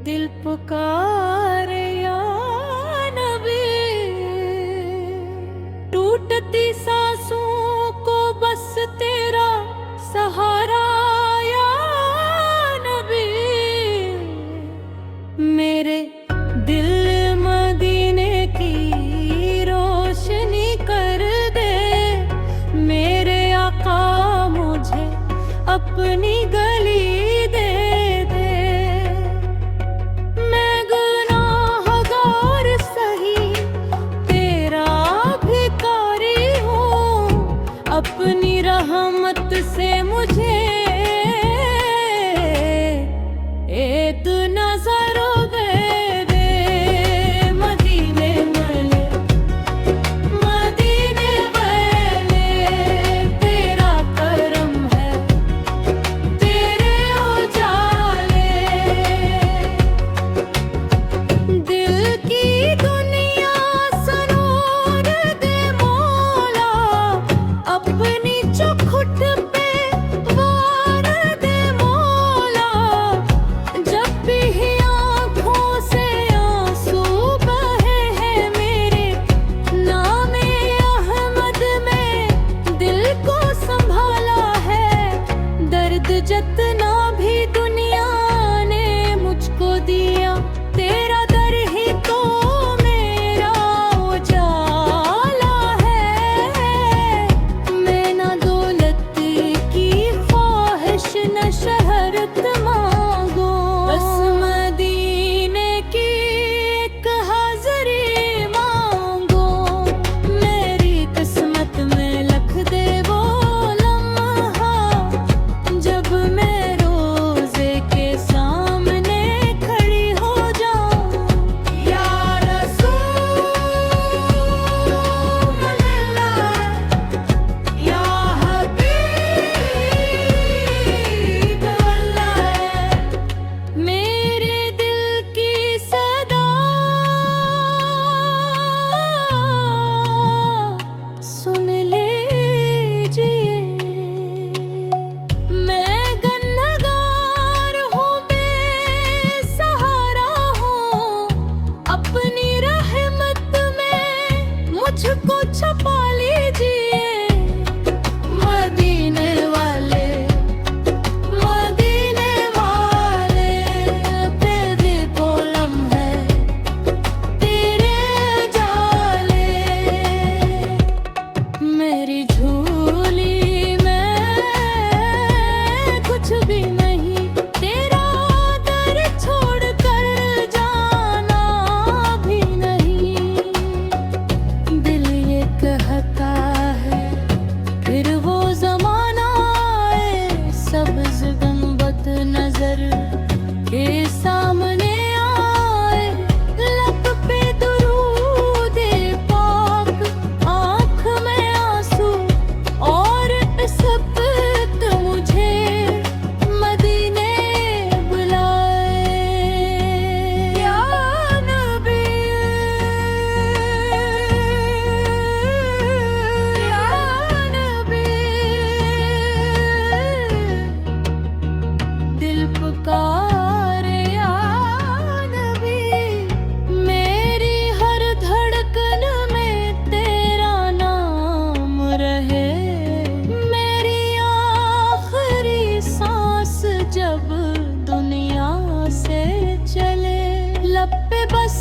दिल पुकारे या नबी, टूटती सांसों को बस तेरा सहारा या नबी। मेरे दिल मदीने की रोशनी कर दे, मेरे आका मुझे अपनी गली दे दे। मैं गुनाहगार सही तेरा भिखारी हूँ, अपनी रहमत से मुझे एक नजर दे दे। मदीने वाले, मदीने वाले, तेरा करम है, तेरे उजाले। दिल की दुनिया सनूर दे मौला, अपनी चौखट पे वार दे मौला। जब भी आँखों से आंसू बहे हैं मेरे, नामे अहमद में दिल को संभाला है। दर्द जितना भी दुनिया ने मुझको दिया, तेरा दर ही तो मेरा उजाला है। मैं ना दौलत की ख्वाहिश न शहरत मांगो, बस मदीने की एक हाज़री मांगो। मेरी किस्मत में लिख दे वो लम्हा, जब मैं रोज़े के सामने खड़ी हो जाऊं। या रसूल अल्लाह, या हबीब अल्लाह, मेरे दिल की सदा सुन लीजिए। मैं गुनहगार हूँ, बेसहारा हूँ, अपनी रहमत में मुझको छुपा लीजिए। मदीने वाले, मदीने वाले, तेरे कोलम है, तेरे जाले। मेरी झोली में कुछ भी नहीं, तेरा दर छोड़ कर जाना भी नहीं। दिल ये कहता है फिर वो जमाना आए, सब्ज़ गुंबद नजर के सामने आए। लब पे दुरूद पाक, आँख में आंसू और इस वक्त मुझे मदीने बुलाए। या नबी, या नबी, दिल पुकारे या नबी। मेरी हर धड़कन में तेरा नाम रहे, मेरी आखिरी सांस जब दुनिया से चले। लब पे बस